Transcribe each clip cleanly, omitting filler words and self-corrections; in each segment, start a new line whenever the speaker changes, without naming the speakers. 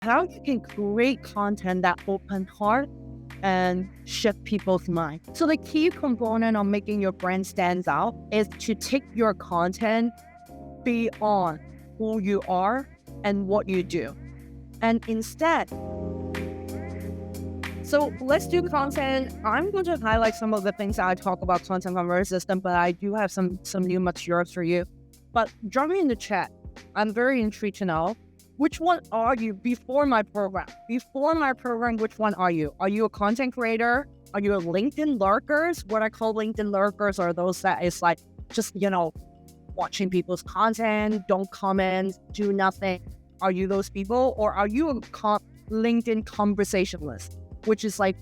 how you can create content that open heart and shift people's mind. So the key component of making your brand stands out is to take your content beyond who you are and what you do. And instead, so let's do content. I'm going to highlight some of the things I talk about content conversion system, but I do have some new materials for you. But drop me in the chat. I'm very intrigued to know, which one are you before my program? Before my program, which one are you? Are you a content creator? Are you a LinkedIn lurkers? What I call LinkedIn lurkers are those that is like just, watching people's content, don't comment, do nothing. Are you those people? Or are you a LinkedIn conversationalist, which is like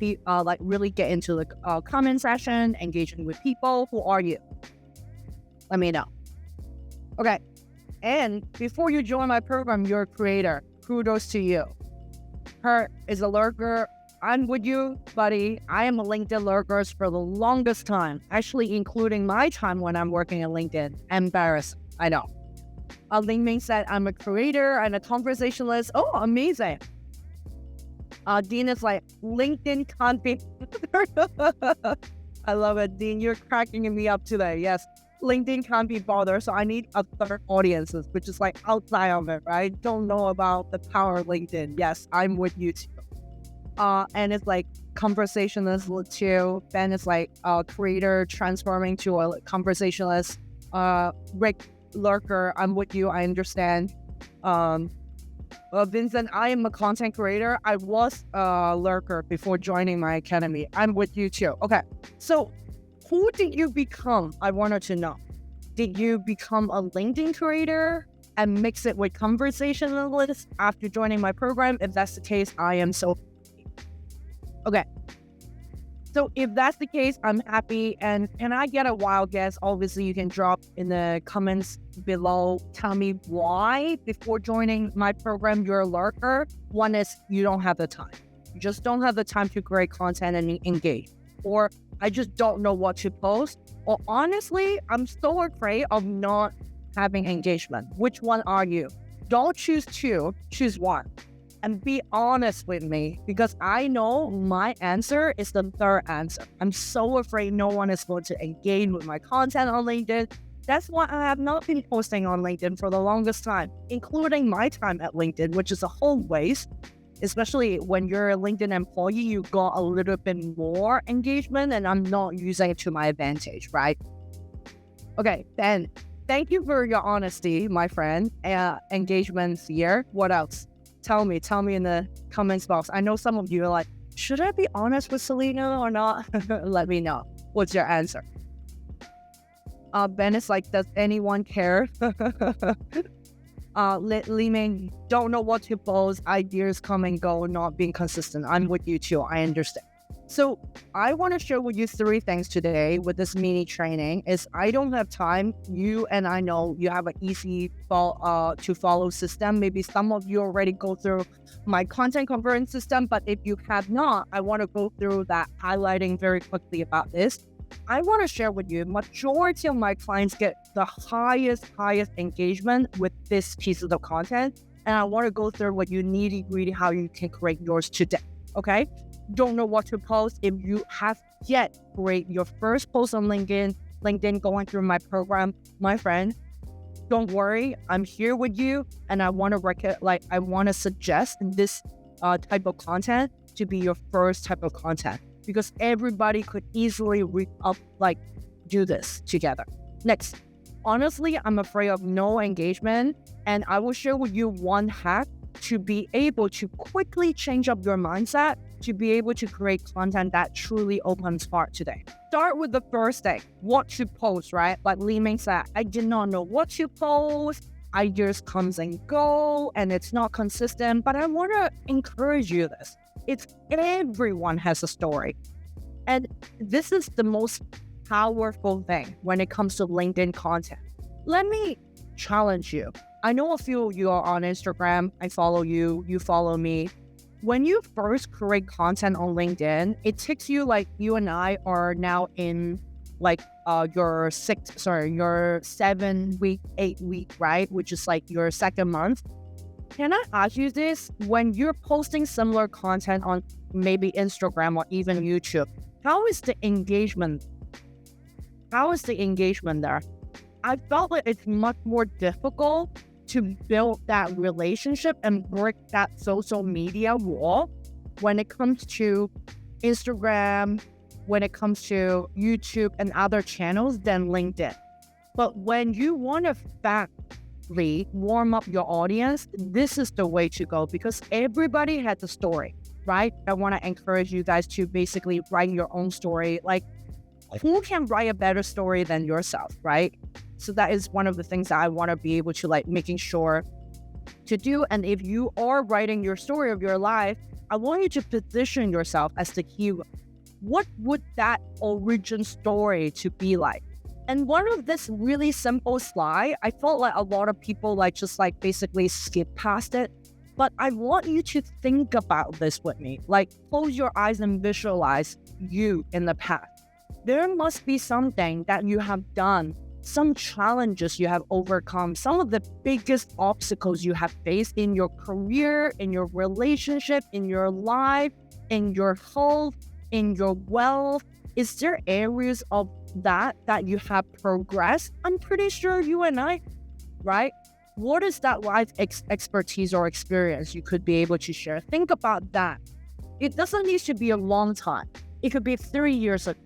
really get into the comment section, engaging with people? Who are you? Let me know. Okay. And before you join my program, you're a creator. Kudos to you. Her is a lurker. I'm with you, buddy. I am a LinkedIn lurker for the longest time, actually including my time when I'm working at LinkedIn. Embarrassed, I know. Ling said I'm a creator and a conversationalist. Oh, amazing. Dean is like, LinkedIn can't be... I love it, Dean. You're cracking me up today. Yes. LinkedIn can't be bothered, so I need a third audiences, which is like outside of it, right? Don't know about the power of LinkedIn. Yes, I'm with you too. And it's like conversationalist too. Ben is like a creator transforming to a conversationalist. Rick lurker, I'm with you. I understand. Vincent, I am a content creator. I was a lurker before joining my academy. I'm with you too. Okay, so who did you become? I wanted to know. Did you become a LinkedIn creator and mix it with conversationalist after joining my program? If that's the case, I am so happy. Okay. So if that's the case, I'm happy. And can I get a wild guess? Obviously, you can drop in the comments below. Tell me why before joining my program, you're a lurker. One is you don't have the time. You just don't have the time to create content and engage. Or I just don't know what to post. Or honestly, I'm so afraid of not having engagement. Which one are you? Don't choose two, choose one. And be honest with me, because I know my answer is the third answer. I'm so afraid no one is going to engage with my content on LinkedIn. That's why I have not been posting on LinkedIn for the longest time, including my time at LinkedIn, which is a whole waste. Especially when you're a LinkedIn employee, you got a little bit more engagement, and I'm not using it to my advantage, right? Okay, Ben, thank you for your honesty, my friend. Engagements here. What else? Tell me in the comments box. I know some of you are like, should I be honest with Salina or not? Let me know. What's your answer? Ben is like, does anyone care? Li Ming, don't know what to post, ideas come and go, not being consistent. I'm with you too, I understand. So I want to share with you 3 things today with this mini training. Is I don't have time. You and I know you have an easy to follow system. Maybe some of you already go through my content conversion system, but if you have not, I want to go through that, highlighting very quickly about this. I want to share with you, majority of my clients get the highest engagement with this piece of the content. And I want to go through what you nitty-gritty, how you can create yours today. Okay? Don't know what to post. If you have yet create your first post on LinkedIn going through my program, my friend, don't worry. I'm here with you. And I want to suggest this type of content to be your first type of content, because everybody could easily do this together. Next, honestly, I'm afraid of no engagement, and I will share with you one hack to be able to quickly change up your mindset to be able to create content that truly opens heart today. Start with the first thing, what to post, right? Like Li Ming said, I did not know what to post. Ideas comes and go, and it's not consistent, but I want to encourage you this. Everyone has a story. And this is the most powerful thing when it comes to LinkedIn content. Let me challenge you. I know a few of you are on Instagram. I follow you. You follow me. When you first create content on LinkedIn, it takes you you and I are now in your 7 week, 8 week, right? Which is your second month. Can I ask you this? When you're posting similar content on maybe Instagram or even YouTube, how is the engagement? How is the engagement there? I felt like it's much more difficult to build that relationship and break that social media wall when it comes to Instagram, when it comes to YouTube and other channels than LinkedIn. But when you want to factly warm up your audience, this is the way to go because everybody has a story, right? I want to encourage you guys to basically write your own story. Like, who can write a better story than yourself, right? So that is one of the things that I want to be able to making sure to do. And if you are writing your story of your life, I want you to position yourself as the hero. What would that origin story to be like? And one of this really simple slide, I felt like a lot of people just basically skip past it. But I want you to think about this with me. Close your eyes and visualize you in the past. There must be something that you have done, some challenges you have overcome, some of the biggest obstacles you have faced in your career, in your relationship, in your life, in your health, in your wealth. Is there areas of that you have progressed? I'm pretty sure you and I, right? What is that life expertise or experience you could be able to share? Think about that. It doesn't need to be a long time. It could be 3 years ago.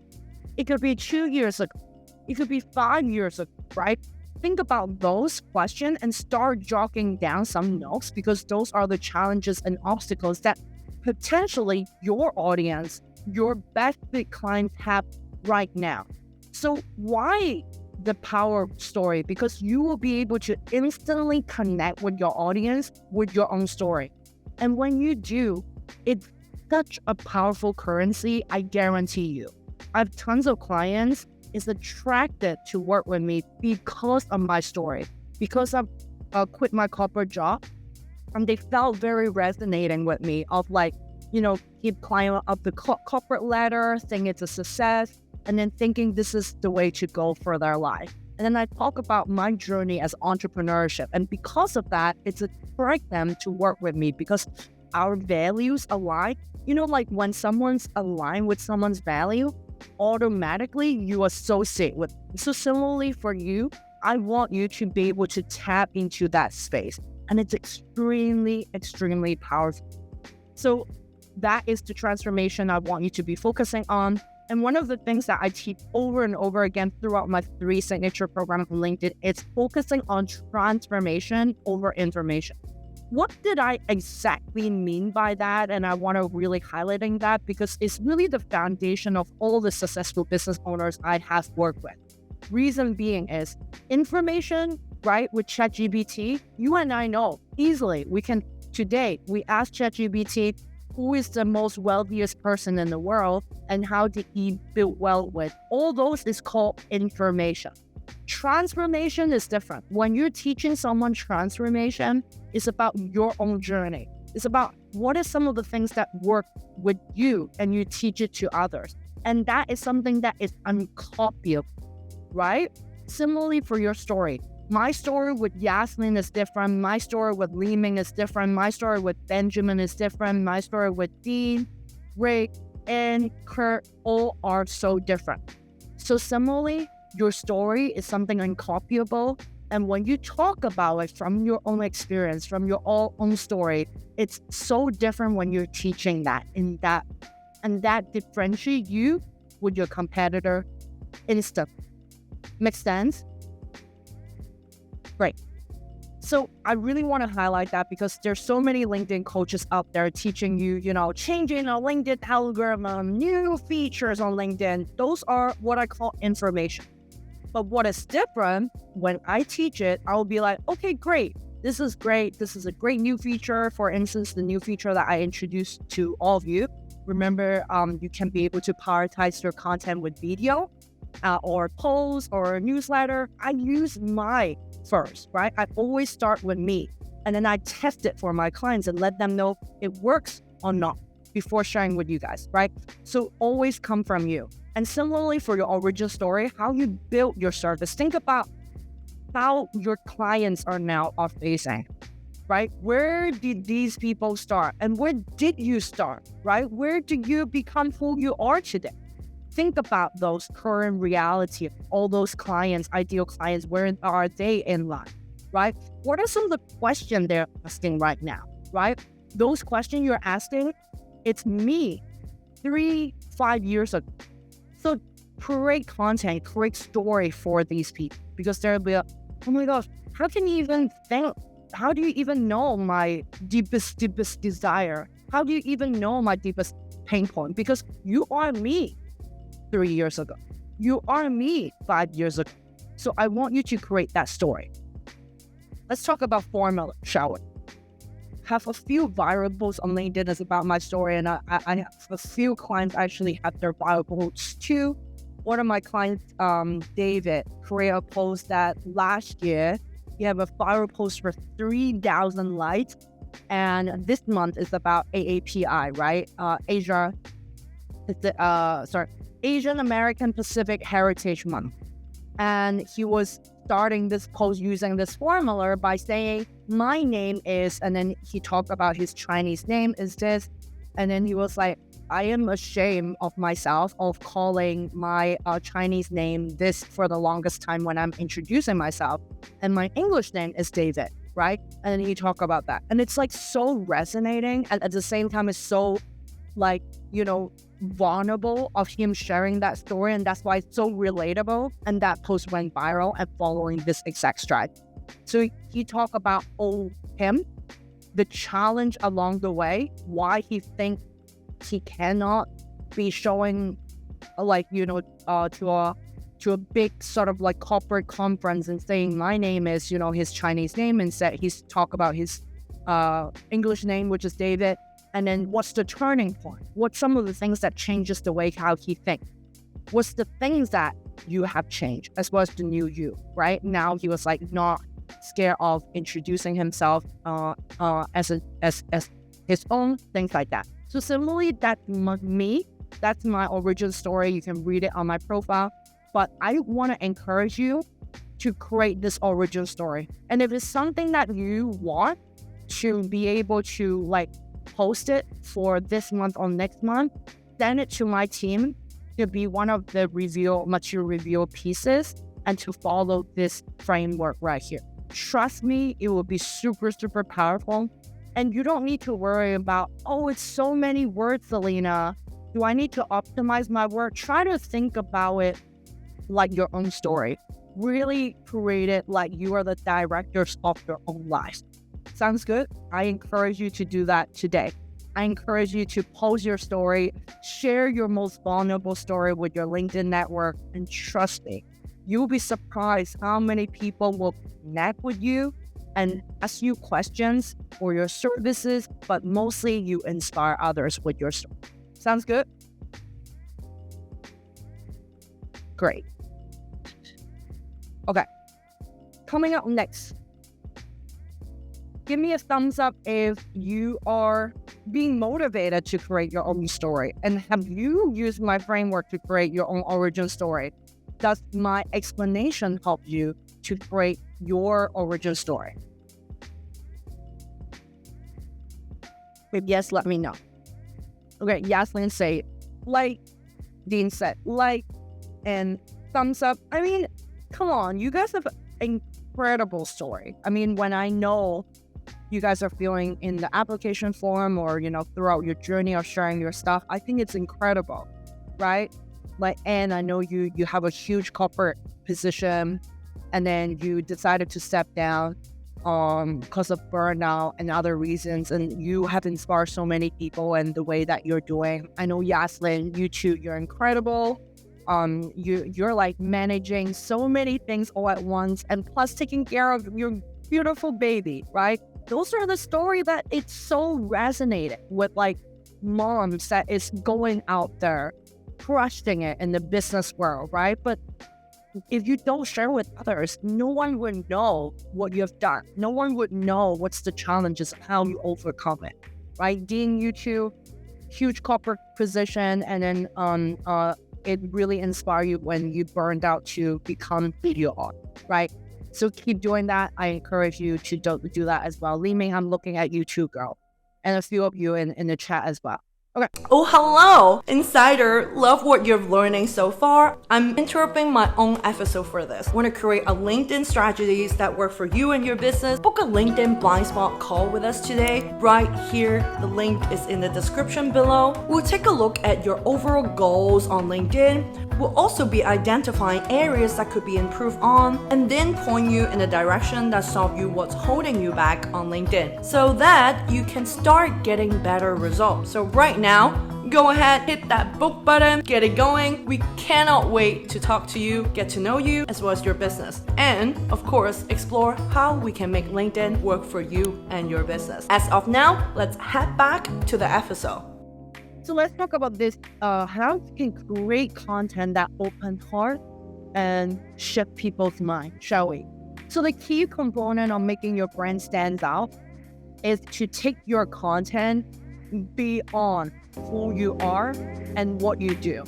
It could be 2 years ago. It could be 5 years ago, right? Think about those questions and start jotting down some notes because those are the challenges and obstacles that potentially your audience, your best fit clients have right now. So why the power story? Because you will be able to instantly connect with your audience with your own story. And when you do, it's such a powerful currency, I guarantee you. I have tons of clients is attracted to work with me because of my story, because I've quit my corporate job, and they felt very resonating with me of keep climbing up the corporate ladder, think it's a success, and then thinking this is the way to go for their life. And then I talk about my journey as entrepreneurship, and because of that, it's attract them to work with me because our values align. When someone's aligned with someone's value, automatically you associate with. So similarly for you, I want you to be able to tap into that space. And it's extremely, extremely powerful. So that is the transformation I want you to be focusing on. And one of the things that I teach over and over again throughout my 3 signature programs on LinkedIn is focusing on transformation over information. What did I exactly mean by that? And I want to really highlighting that because it's really the foundation of all the successful business owners I have worked with. Reason being is information, right? With ChatGPT, you and I know easily. We ask ChatGPT, who is the most wealthiest person in the world and how did he build wealth with? All those is called information. Transformation is different. When you're teaching someone transformation, it's about your own journey. It's about what are some of the things that work with you and you teach it to others. And that is something that is uncopyable, right? Similarly for your story. My story with Yasmin is different. My story with Li Ming is different. My story with Benjamin is different. My story with Dean, Rick, and Kurt all are so different. So similarly, your story is something uncopyable. And when you talk about it from your own experience, from your own story, it's so different when you're teaching that. And that differentiates you with your competitor instantly. Make sense? Great. So I really want to highlight that because there's so many LinkedIn coaches out there teaching you, changing a LinkedIn algorithm, new features on LinkedIn. Those are what I call information. But what is different, when I teach it, I'll be like, okay, great. This is great. This is a great new feature. For instance, the new feature that I introduced to all of you. Remember, you can be able to prioritize your content with video or post or newsletter. I use my first, right? I always start with me. And then I test it for my clients and let them know it works or not before sharing with you guys, right? So always come from you. And similarly for your origin story, how you build your service. Think about how your clients are facing. right? Where did these people start? And where did you start, right? Where do you become who you are today? Think about those current reality, all those clients, ideal clients, where are they in life, right? What are some of the questions they're asking right now, right? Those questions you're asking, it's me 3-5 years ago. So create content, create story for these people, because they'll be like, oh my gosh, how can you even think? How do you even know my deepest desire? How do you even know my deepest pain point? Because you are me 3 years ago. You are me 5 years ago. So I want you to create that story. Let's talk about formula, shall we? Have a few viral posts on LinkedIn that's about my story, and I have a few clients actually have their viral posts too. One of my clients, David, created a post that last year he have a viral post for 3,000 likes, and this month is about AAPI, right? Asian American Pacific Heritage Month. And he was starting this post using this formula by saying, my name is, and then he talked about his Chinese name is this. And then he was like, I am ashamed of myself of calling my Chinese name this for the longest time when I'm introducing myself. And my English name is David, right? And then he talked about that. And it's like so resonating. And at the same time, it's so like, vulnerable of him sharing that story, and that's why it's so relatable. And that post went viral and following this exact strategy. So he talked about him, the challenge along the way, why he thinks he cannot be showing to a big sort of like corporate conference and saying my name is his Chinese name, and said he's talked about his English name, which is David. And then what's the turning point? What's some of the things that changes the way how he thinks? What's the things that you have changed as well as the new you, right? Now he was like not scared of introducing himself as his own, things like that. So similarly, that's me. That's my origin story. You can read it on my profile. But I want to encourage you to create this origin story. And if it's something that you want to be able to post it for this month or next month, send it to my team to be one of the material review pieces and to follow this framework right here. Trust me, it will be super, super powerful. And you don't need to worry about, it's so many words, Salina. Do I need to optimize my word? Try to think about it like your own story. Really create it like you are the directors of your own life. Sounds good? I encourage you to do that today. I encourage you to post your story, share your most vulnerable story with your LinkedIn network, and trust me, you'll be surprised how many people will connect with you and ask you questions for your services, but mostly you inspire others with your story. Sounds good? Great. Okay. Coming up next. Give me a thumbs up if you are being motivated to create your own story. And have you used my framework to create your own origin story? Does my explanation help you to create your origin story? If yes, let me know. Okay, Yaslin say, Dean said, and thumbs up. I mean, come on, you guys have an incredible story. I mean, when I know you guys are feeling in the application form or, throughout your journey of sharing your stuff, I think it's incredible, right? And I know you have a huge corporate position and then you decided to step down because of burnout and other reasons, and you have inspired so many people and the way that you're doing. I know Yaslin, you too, you're incredible. You're managing so many things all at once, and plus taking care of your beautiful baby, right? Those are the story that it's so resonating with moms that is going out there crushing it in the business world, right? But if you don't share with others, no one would know what you have done. No one would know what's the challenges and how you overcome it, right? Dean, you too, huge corporate position, and then it really inspired you when you burned out to become who you are, right? So keep doing that. I encourage you to do that as well. Li Ming, I'm looking at you too, girl. And a few of you in the chat as well. Okay.
Oh, hello! Insider, love what you're learning so far. I'm interrupting my own episode for this. Want to create a LinkedIn strategies that work for you and your business? Book a LinkedIn blind spot call with us today. Right here, the link is in the description below. We'll take a look at your overall goals on LinkedIn. We'll also be identifying areas that could be improved on, and then point you in a direction that solves you what's holding you back on LinkedIn, so that you can start getting better results. So right now, go ahead, hit that book button, get it going. We cannot wait to talk to you, get to know you, as well as your business. And of course, explore how we can make LinkedIn work for you and your business. As of now, let's head back to the episode.
So let's talk about this, how you can create content that open heart and shift people's mind, shall we? So the key component of making your brand stand out is to take your content beyond who you are and what you do,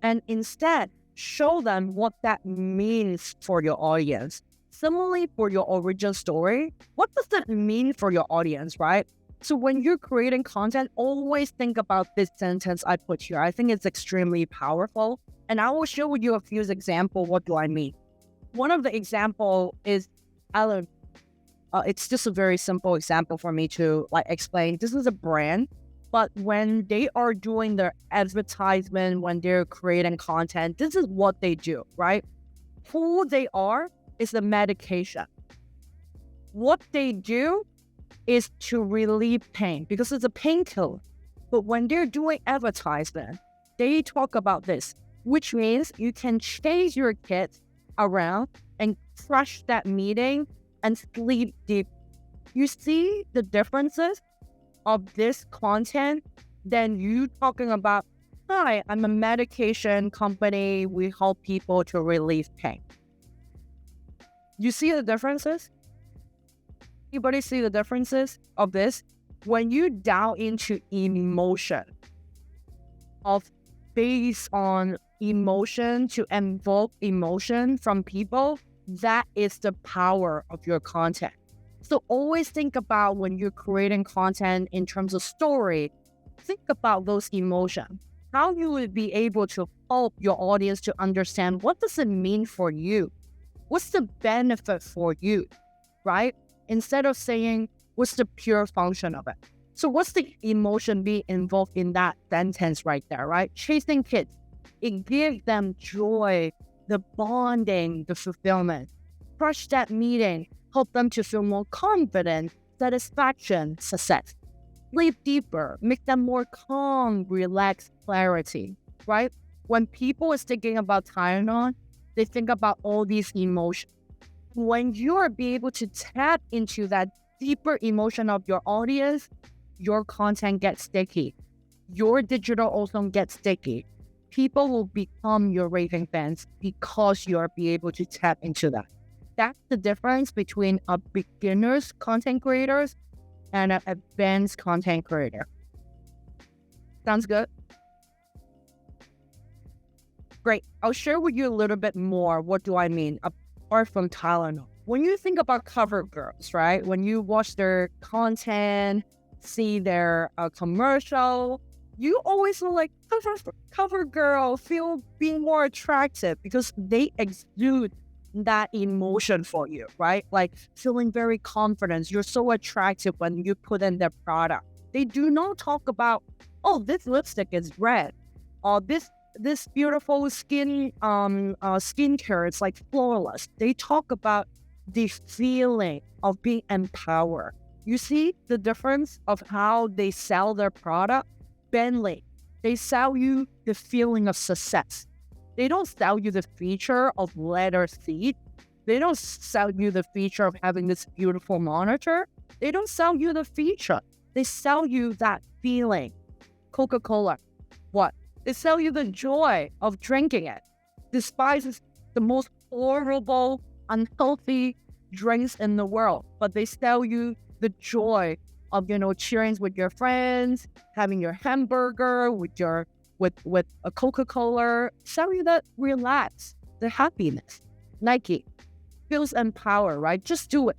and instead show them what that means for your audience. Similarly, for your origin story, what does that mean for your audience, right? So when you're creating content, always think about this sentence I put here. I think it's extremely powerful. And I will share with you a few examples. What do I mean? One of the example is, Alan, it's just a very simple example for me to explain. This is a brand, but when they are doing their advertisement, when they're creating content, this is what they do, right? Who they are is the medication. What they do is to relieve pain because it's a painkiller. But when they're doing advertisement, they talk about this, which means you can chase your kids around and crush that meeting and sleep deep. You see the differences of this content than you talking about, hi, I'm a medication company. We help people to relieve pain. You see the differences? Anybody see the differences of this? When you dial into emotion, based on emotion to invoke emotion from people, that is the power of your content. So always think about when you're creating content in terms of story, think about those emotions. How you would be able to help your audience to understand what does it mean for you? What's the benefit for you, right? Instead of saying, what's the pure function of it? So what's the emotion being involved in that sentence right there, right? Chasing kids. It gives them joy, the bonding, the fulfillment. Crush that meeting, help them to feel more confident, satisfaction, success. Sleep deeper, make them more calm, relaxed, clarity, right? When people is thinking about Tylenol, they think about all these emotions. When you are be able to tap into that deeper emotion of your audience, your content gets sticky. Your digital also gets sticky. People will become your raving fans because you are be able to tap into that. That's the difference between a beginner's content creators and an advanced content creator. Sounds good? Great. I'll share with you a little bit more. What do I mean? Apart from Tylenol. When you think about cover girls, right? When you watch their content, see their commercial, you always feel like cover girl, feel being more attractive because they exude that emotion for you, right? Like feeling very confident. You're so attractive when you put in their product. They do not talk about, oh, this lipstick is red, or this beautiful skincare, it's like flawless. They talk about the feeling of being empowered. You see the difference of how they sell their product? Bentley, they sell you the feeling of success. They don't sell you the feature of leather seat. They don't sell you the feature of having this beautiful monitor. They don't sell you the feature. They sell you that feeling. Coca-Cola, what? They sell you the joy of drinking it. Despite the most horrible, unhealthy drinks in the world, but they sell you the joy of, cheering with your friends, having your hamburger with a Coca-Cola, sell you that relax, the happiness. Nike, feels empowered, right? Just do it.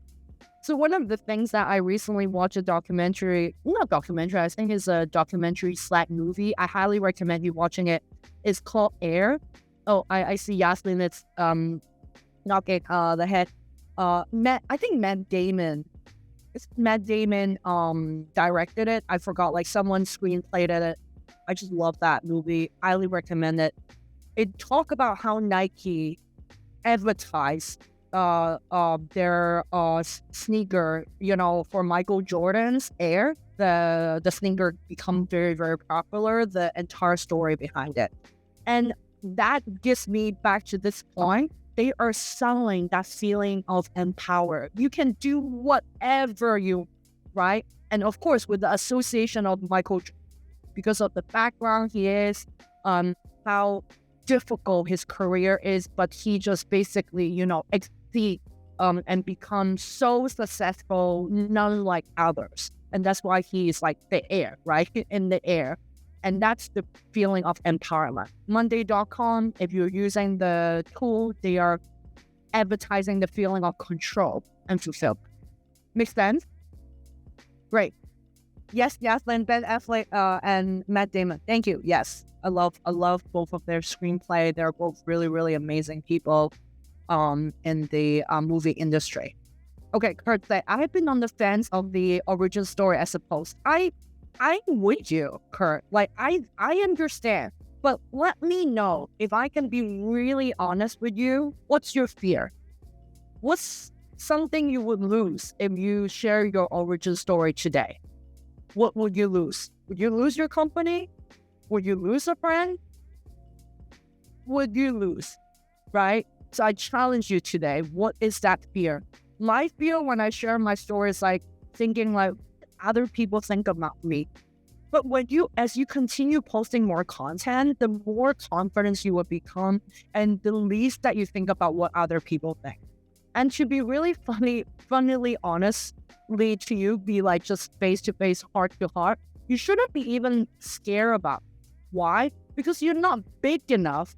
So one of the things that I recently watched not documentary, I think it's a documentary / movie. I highly recommend you watching it. It's called Air. Oh, I see Yaslin. It's knocking the head. I think Matt Damon. It's Matt Damon directed it. I forgot, like someone screenplayed it. I just love that movie. Highly recommend it. It talk about how Nike advertised their sneaker, for Michael Jordan's Air. The sneaker become very, very popular. The entire story behind it, and that gets me back to this point. They are selling that feeling of empower. You can do whatever you, right? And of course, with the association of Michael, because of the background he is, how difficult his career is, but he just basically, exceed and become so successful, none like others. And that's why he is like the air, right? In the air. And that's the feeling of empowerment. Monday.com, if you're using the tool, they are advertising the feeling of control and fulfillment. Make sense? Great. Yes, and Ben Affleck and Matt Damon. Thank you. Yes, I love both of their screenplay. They're both really, really amazing people in the movie industry. Okay, Kurt said, I have been on the fence of the origin story as opposed. I'm with you, Kurt. Like, I understand. But let me know, if I can be really honest with you, what's your fear? What's something you would lose if you share your origin story today? What would you lose? Would you lose your company? Would you lose a friend? Would you lose? Right? So I challenge you today. What is that fear? My fear when I share my story is like thinking like, other people think about me. But as you continue posting more content, the more confidence you will become, and the least that you think about what other people think. And to be really funnily honestly to you, be like just face to face, heart to heart, you shouldn't be even scared about it. Why? Because you're not big enough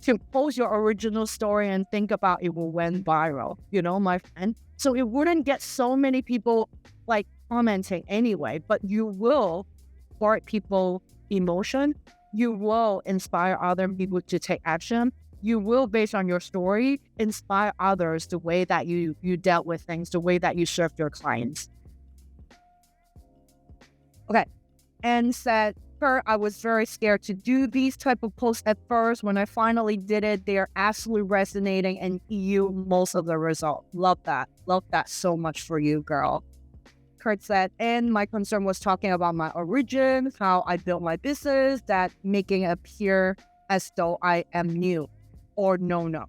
to post your original story and think about it will went viral, my friend. So it wouldn't get so many people like commenting anyway, but you will spark people emotion. You will inspire other people to take action. You will, based on your story, inspire others the way that you dealt with things, the way that you served your clients. Okay. And said, I was very scared to do these type of posts at first. When I finally did it, they are absolutely resonating and yield most of the result. Love that. Love that so much for you, girl. Kurt said, and my concern was talking about my origin, how I built my business, that making it appear as though I am new or no.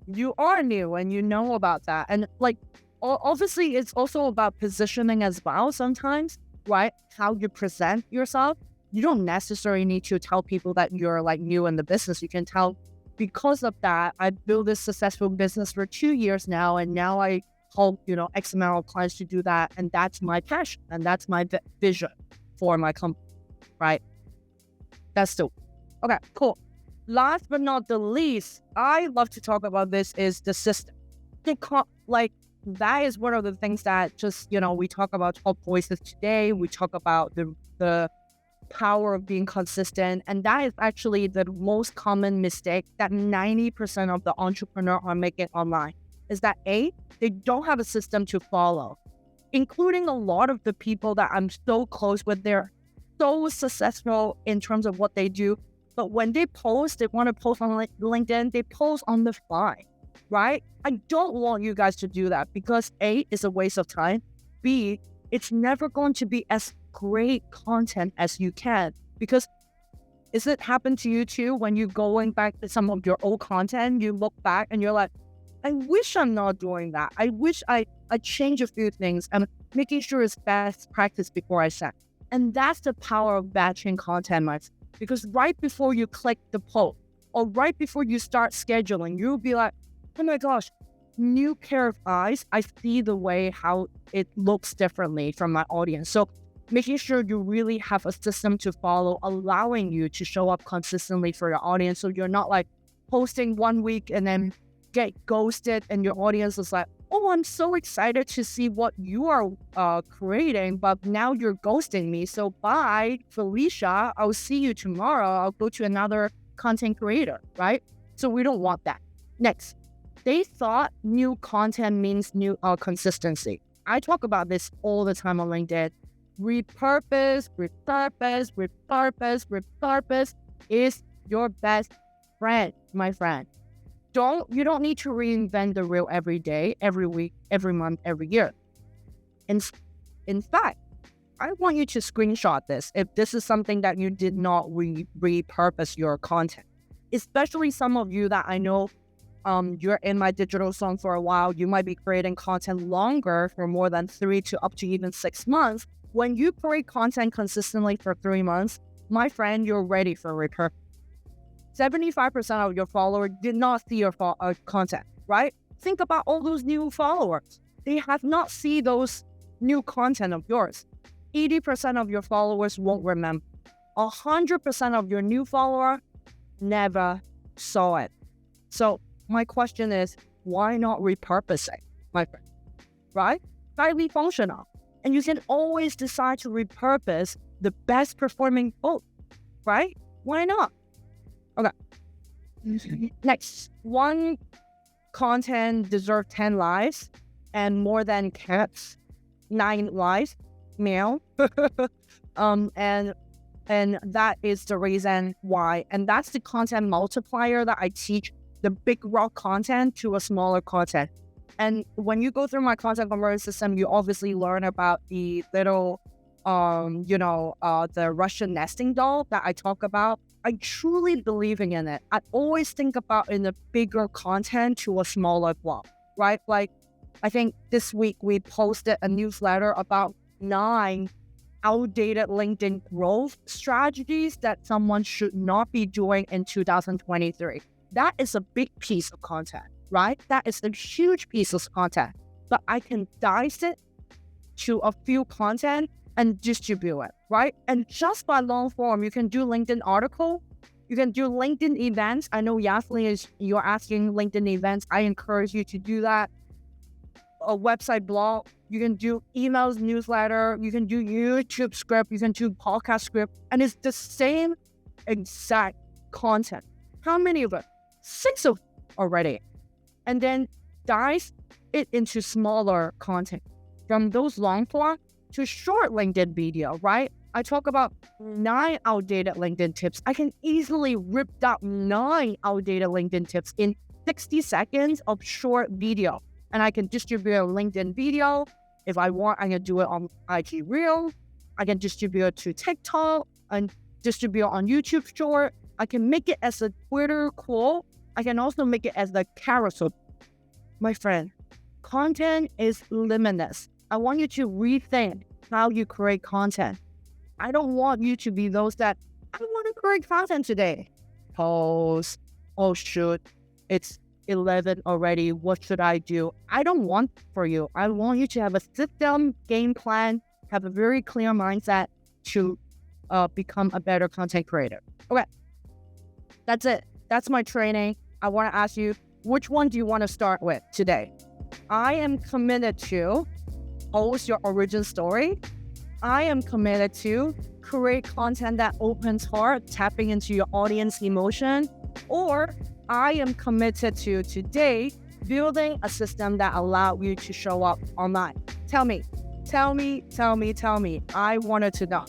You are new and you know about that. And like, obviously it's also about positioning as well sometimes, right? How you present yourself. You don't necessarily need to tell people that you're like new in the business. You can tell, because of that, I built this successful business for 2 years now, and now I help, X amount of clients to do that. And that's my passion. And that's my vision for my company, right? That's the, okay, cool. Last but not the least, I love to talk about this is the system. That is one of the things that just, we talk about top voices today. We talk about the power of being consistent. And that is actually the most common mistake that 90% of the entrepreneurs are making online. Is that A, they don't have a system to follow, including a lot of the people that I'm so close with. They're so successful in terms of what they do. But when they post, they want to post on LinkedIn, they post on the fly, right? I don't want you guys to do that because A, it's a waste of time. B, it's never going to be as great content as you can. Because is it happened to you too when you're going back to some of your old content, you look back and you're like, I wish I'm not doing that. I wish I change a few things and making sure it's best practice before I send. And that's the power of batching content, my friend. Because right before you click the post or right before you start scheduling, you'll be like, oh my gosh, new pair of eyes. I see the way how it looks differently from my audience. So making sure you really have a system to follow, allowing you to show up consistently for your audience. So you're not like posting 1 week and then get ghosted and your audience is like, oh, I'm so excited to see what you are creating, but now you're ghosting me. So bye, Felicia. I'll see you tomorrow. I'll go to another content creator, right? So we don't want that. Next, they thought new content means new consistency. I talk about this all the time on LinkedIn. Repurpose is your best friend, my friend. You don't need to reinvent the wheel every day, every week, every month, every year. In fact, I want you to screenshot this if this is something that you did not repurpose your content. Especially some of you that I know you're in my digital zone for a while, you might be creating content longer for more than 3 to up to even 6 months. When you create content consistently for 3 months, my friend, you're ready for repurpose. 75% of your followers did not see your content, right? Think about all those new followers. They have not seen those new content of yours. 80% of your followers won't remember. 100% of your new follower never saw it. So my question is, why not repurpose it, my friend? Right? Highly functional. And you can always decide to repurpose the best performing post, right? Why not? Okay. Next, one content deserves 10 lives and more than cats, 9 lives, meow. And that is the reason why. And that's the content multiplier that I teach, the big raw content to a smaller content. And when you go through my content conversion system, you obviously learn about the little, the Russian nesting doll that I talk about. I truly believe in it. I always think about in the bigger content to a smaller block, right? Like, I think this week we posted a newsletter about 9 outdated LinkedIn growth strategies that someone should not be doing in 2023. That is a big piece of content, right? That is a huge piece of content. But I can dice it to a few content and distribute it, right? And just by long form, you can do LinkedIn article, you can do LinkedIn events. I know Yasmin you're asking LinkedIn events. I encourage you to do that. A website blog, you can do emails, newsletter, you can do YouTube script, you can do podcast script, and it's the same exact content. How many of it? 6 of already. And then dice it into smaller content. From those long form to short LinkedIn video, right? I talk about 9 outdated LinkedIn tips. I can easily rip out 9 outdated LinkedIn tips in 60 seconds of short video. And I can distribute a LinkedIn video. If I want, I can do it on IG Reel. I can distribute it to TikTok and distribute it on YouTube Short. I can make it as a Twitter quote. I can also make it as the carousel. My friend, content is limitless. I want you to rethink how you create content. I don't want you to be those that, I want to create content today. Post, oh shoot, it's 11 already, what should I do? I don't want for you. I want you to have a system, game plan, have a very clear mindset to become a better content creator. Okay, that's it. That's my training. I want to ask you, which one do you want to start with today? I am committed to post your origin story. I am committed to create content that opens heart, tapping into your audience emotion, or I am committed to today building a system that allows you to show up online. Tell me. I wanted to know.